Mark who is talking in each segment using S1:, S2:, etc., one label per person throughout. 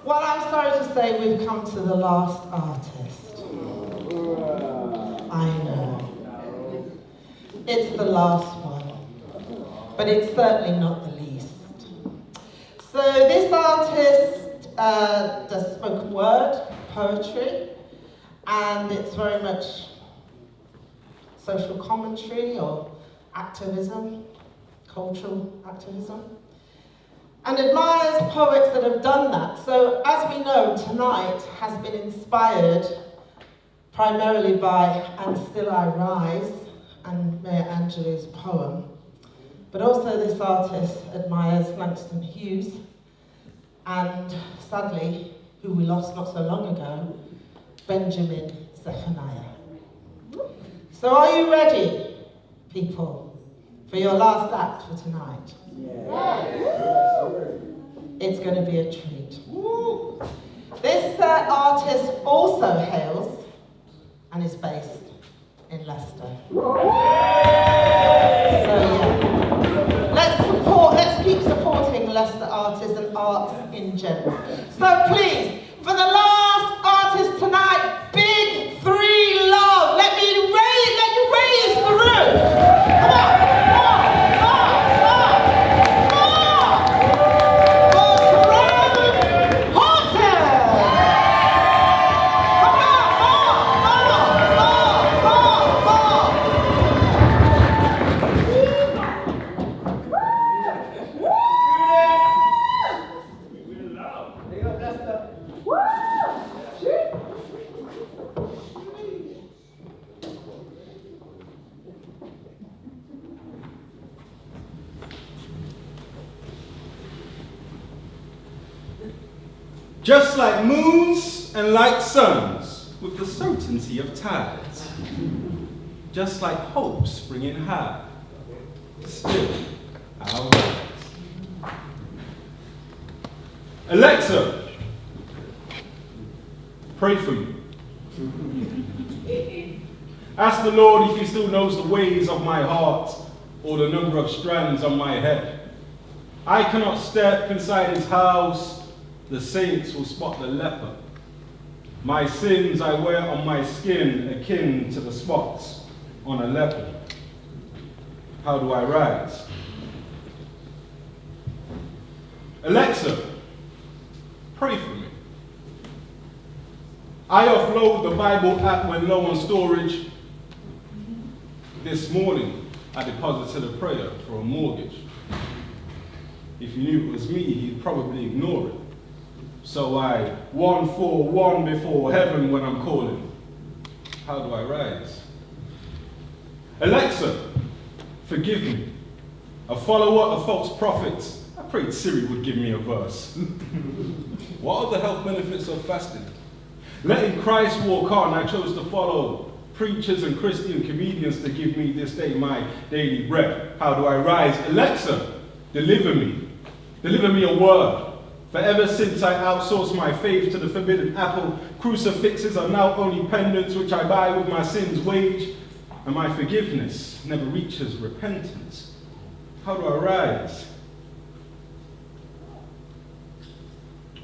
S1: Well, I'm sorry to say we've come to the last artist. I know. It's the last one, but it's certainly not the least. So this artist does spoken word, poetry, and it's very much social commentary or activism, cultural activism, and admires poets that have done that. So as we know, tonight has been inspired primarily by And Still I Rise and Maya Angelou's poem, but also this artist admires Langston Hughes and, sadly, who we lost not so long ago, Benjamin Zephaniah. So are you ready, people, for your last act for tonight? It's going to be a treat. This artist also hails and is based in Leicester. So yeah, let's keep supporting Leicester artists and arts in general. So please, for the last artist tonight, big three love. Let you raise the roof. Come on.
S2: Just like moons and like suns, with the certainty of tides. Just like hope springing high, still I'll rise. Alexa, pray for me. Ask the Lord if he still knows the ways of my heart or the number of strands on my head. I cannot step inside his house. The saints will spot the leper. My sins I wear on my skin, akin to the spots on a leopard. How do I rise? Alexa, pray for me. I offload the Bible app when low on storage. This morning, I deposited a prayer for a mortgage. If he knew it was me, he'd probably ignore it. So I 141 before heaven when I'm calling. How do I rise? Alexa, forgive me. A follower of false prophets. I prayed Siri would give me a verse. What are the health benefits of fasting? Letting Christ walk on, I chose to follow preachers and Christian comedians to give me this day my daily bread. How do I rise? Alexa, deliver me. Deliver me a word. For ever since I outsourced my faith to the forbidden apple, crucifixes are now only pendants which I buy with my sin's wage, and my forgiveness never reaches repentance. How do I rise?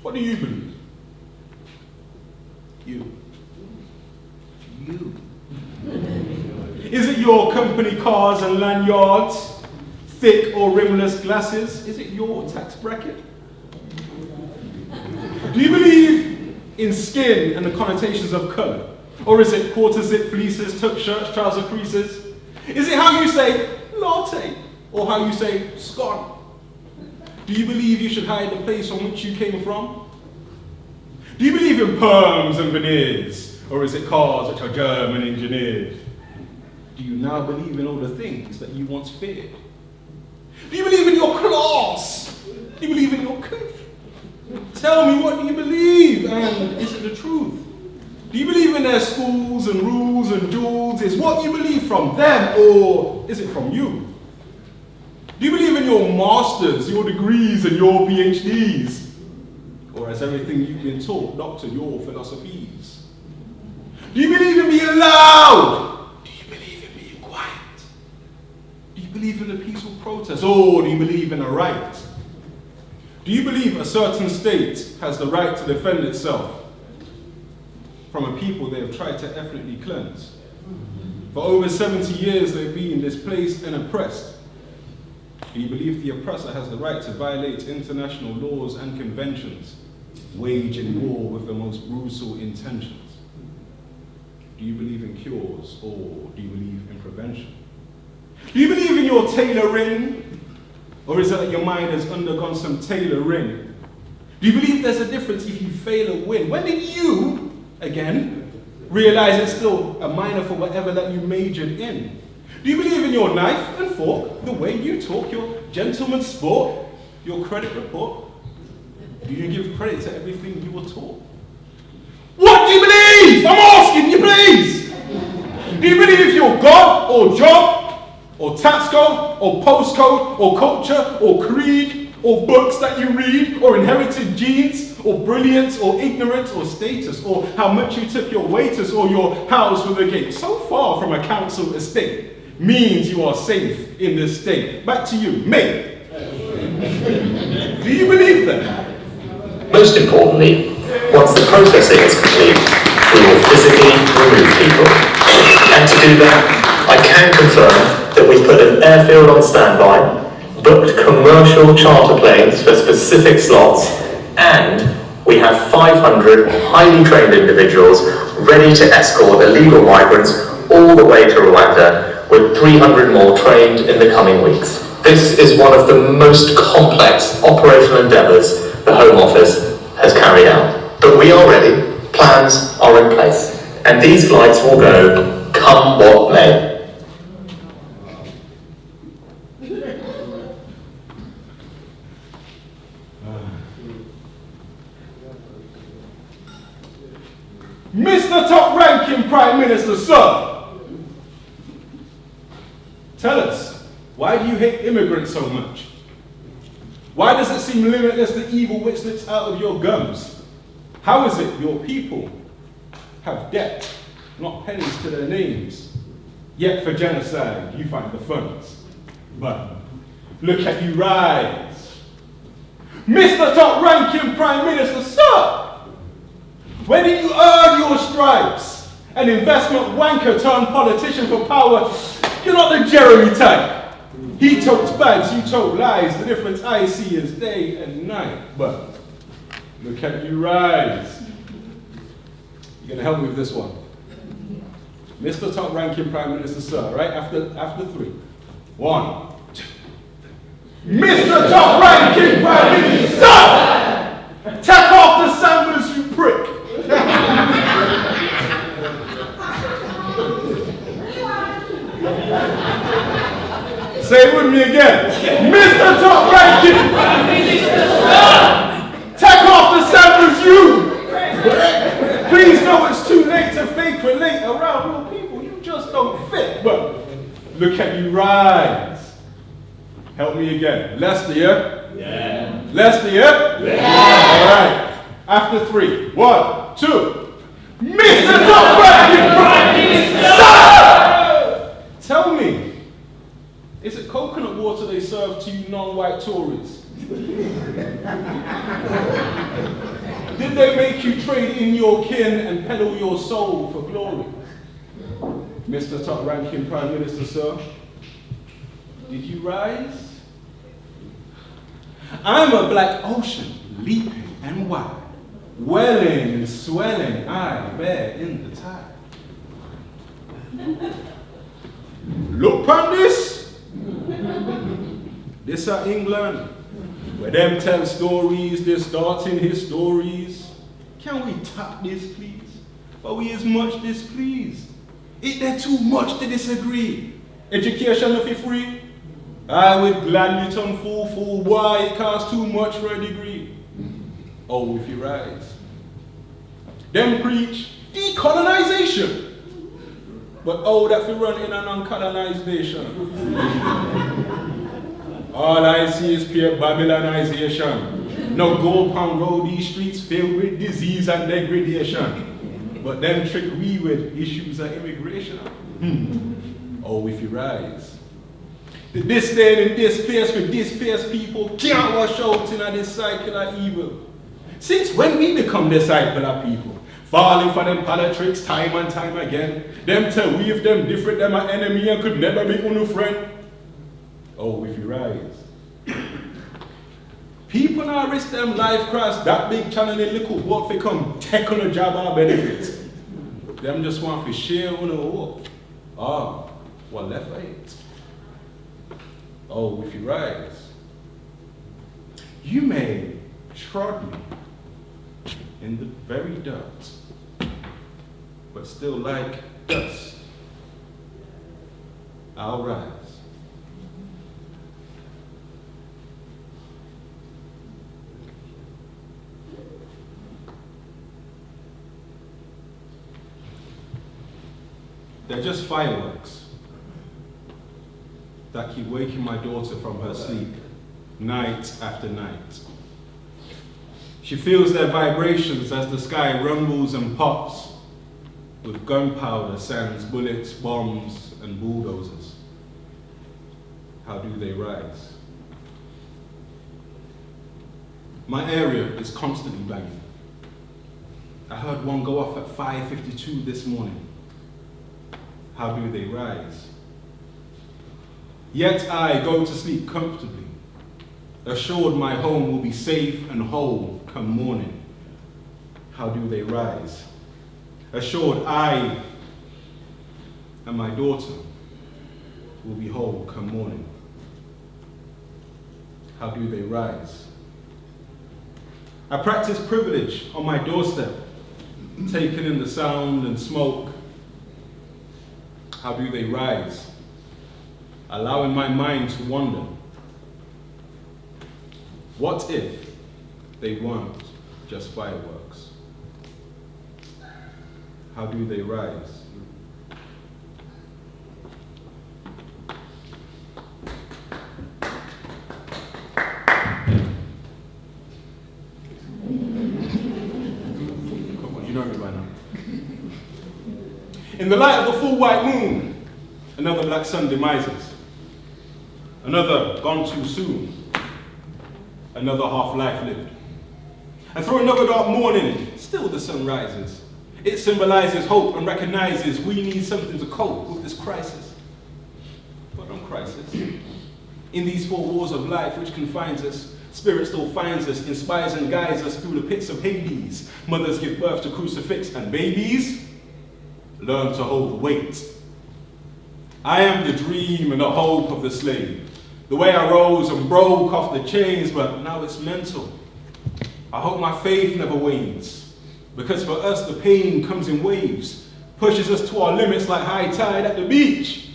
S2: What do you believe? You. Is it your company cars and lanyards? Thick or rimless glasses? Is it your tax bracket? Do you believe in skin and the connotations of colour? Or is it quarter zip fleeces, tuck shirts, trouser creases? Is it how you say latte or how you say scone? Do you believe you should hide the place from which you came from? Do you believe in perms and veneers? Or is it cars which are German engineered? Do you now believe in all the things that you once feared? Do you believe in your class is what you believe from them, or is it from you? Do you believe in your masters, your degrees, and your PhDs? Or as everything you've been taught, doctor, your philosophies? Do you believe in being loud? Do you believe in being quiet? Do you believe in the peaceful protest, or do you believe in a right? Do you believe a certain state has the right to defend itself from a people they have tried to ethnically cleanse? For over 70 years they've been displaced and oppressed. Do you believe the oppressor has the right to violate international laws and conventions, waging war with the most brutal intentions? Do you believe in cures, or do you believe in prevention? Do you believe in your tailoring? Or is it that your mind has undergone some tailoring? Do you believe there's a difference if you fail or win? When did you, again, realize it's still a minor for whatever that you majored in? Do you believe in your knife and fork, the way you talk, your gentleman's sport, your credit report? Do you give credit to everything you were taught? What do you believe? I'm asking you, please. Do you believe your God or job, or tax code, or postcode, or culture, or creed, or books that you read, or inherited genes, or brilliance, or ignorance, or status, or how much you tip your waiters, or your house with a gate, so far from a council estate, means you are safe in this state? Back to you, mate. Do you believe that?
S3: Most importantly, once the processing is complete, we will physically remove people. And to do that, I can confirm that we've put an airfield on standby, booked commercial charter planes for specific slots, and we have 500 highly trained individuals ready to escort illegal migrants all the way to Rwanda, with 300 more trained in the coming weeks. This is one of the most complex operational endeavours the Home Office has carried out. But we are ready, plans are in place, and these flights will go come what may.
S2: Mr. Top-ranking Prime Minister, sir, tell us, why do you hate immigrants so much? Why does it seem limitless, the evil which slips out of your gums? How is it your people have debt, not pennies to their names? Yet for genocide, you find the funds. But look at you rise. Mr. Top-ranking Prime Minister, sir, where did you earn your stripes? An investment wanker turned politician for power. You're not the Jeremy type. He totes bags, you tote lies. The difference I see is day and night. But look at you rise. You're gonna help me with this one. Mr. Top-ranking Prime Minister, sir, right? After three. 1, 2, 3. Mr. Top-ranking Prime Minister, sir! Take off the Saunders, you prick! Say it with me again. Mr. Top-ranking Prime Minister, sir! Take off the Saunders, you! Please know it's too late to fake relate around real people. You just don't fit. But look at you rise. Help me again. Lester, yeah? Yeah. Lester, yeah? Yeah. All right. After 3. 1, 2. Mr. Top-ranking Prime Minister, sir! Tell me, is it coconut water they serve to you non-white Tories? Did they make you trade in your kin and peddle your soul for glory? Mr. Top-ranking Prime Minister, sir, did you rise? I'm a black ocean, leaping and wide, welling and swelling, I bear in the tide. Look upon this. This are England, where them tell stories, they're starting his stories. Can we tap this, please? But we is much displeased. Is there too much to disagree? Education if it's free? I would gladly turn fool. Why it costs too much for a degree? Oh, if you rise. Them preach decolonization. But oh, that we run in an uncolonized nation. All I see is pure Babylonization. No go upon road these streets filled with disease and degradation. But them trick we with issues of immigration. Oh, if you rise. The disdain in this place with displaced people can't wash out in this cycle of evil. Since when we become disciple of people? Falling for them politics time and time again. Them tell we if them different, them are enemy and could never be unu friend. Oh, if you rise. People now risk them life cross that big channel in little work they come take on a job or benefits. Them just want to share on a walk. Ah, what left for it? Oh, if you rise. You may trod me in the very dirt, but still like dust, I'll rise. They're just fireworks that keep waking my daughter from her sleep night after night. She feels their vibrations as the sky rumbles and pops with gunpowder, sands, bullets, bombs, and bulldozers. How do they rise? My area is constantly banging. I heard one go off at 5:52 this morning. How do they rise? Yet I go to sleep comfortably, assured my home will be safe and whole come morning. How do they rise? Assured I and my daughter will be whole come morning. How do they rise? I practice privilege on my doorstep, taking in the sound and smoke. How do they rise? Allowing my mind to wander. What if they weren't just fireworks? How do they rise? Come on, you know me by now. In the light of the full white moon, another black sun demises. Another gone too soon. Another half life lived. And through another dark morning, still the sun rises. It symbolizes hope and recognizes we need something to cope with this crisis. But not crisis. In these four walls of life which confines us, Spirit still finds us, inspires and guides us through the pits of Hades. Mothers give birth to crucifix and babies learn to hold the weight. I am the dream and the hope of the slave. The way I rose and broke off the chains, but now it's mental. I hope my faith never wanes, because for us the pain comes in waves, pushes us to our limits like high tide at the beach.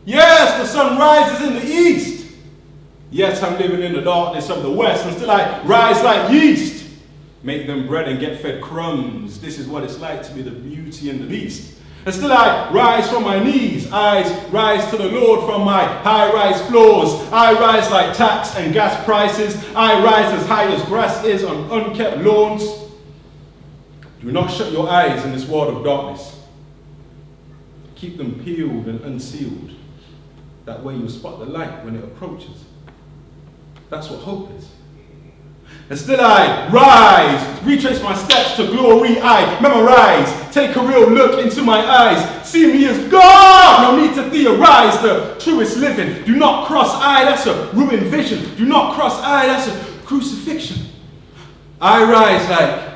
S2: Yes, the sun rises in the east. Yes, I'm living in the darkness of the west, and still I rise like yeast. Make them bread and get fed crumbs. This is what it's like to be the beauty and the beast. And still I rise from my knees, eyes rise to the Lord from my high-rise floors. I rise like tax and gas prices. I rise as high as grass is on unkept lawns. Do not shut your eyes in this world of darkness. Keep them peeled and unsealed. That way you'll spot the light when it approaches. That's what hope is. And still I rise, retrace my steps to glory. I memorize, take a real look into my eyes. See me as God, no need to theorize. The truest living, do not cross I, that's a ruined vision. Do not cross I, that's a crucifixion. I rise like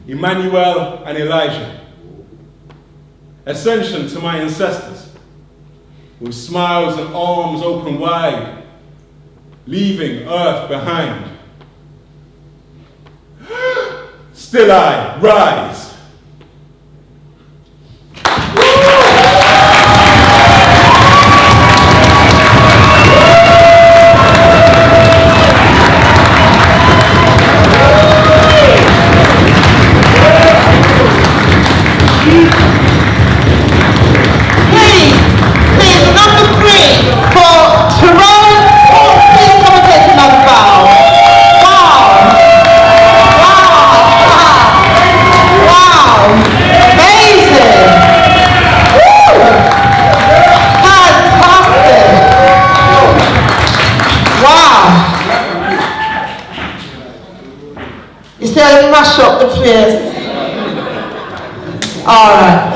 S2: Emmanuel and Elijah. Ascension to my ancestors, with smiles and arms open wide, leaving earth behind. Still I rise.
S1: Please going to mash up the place. All right.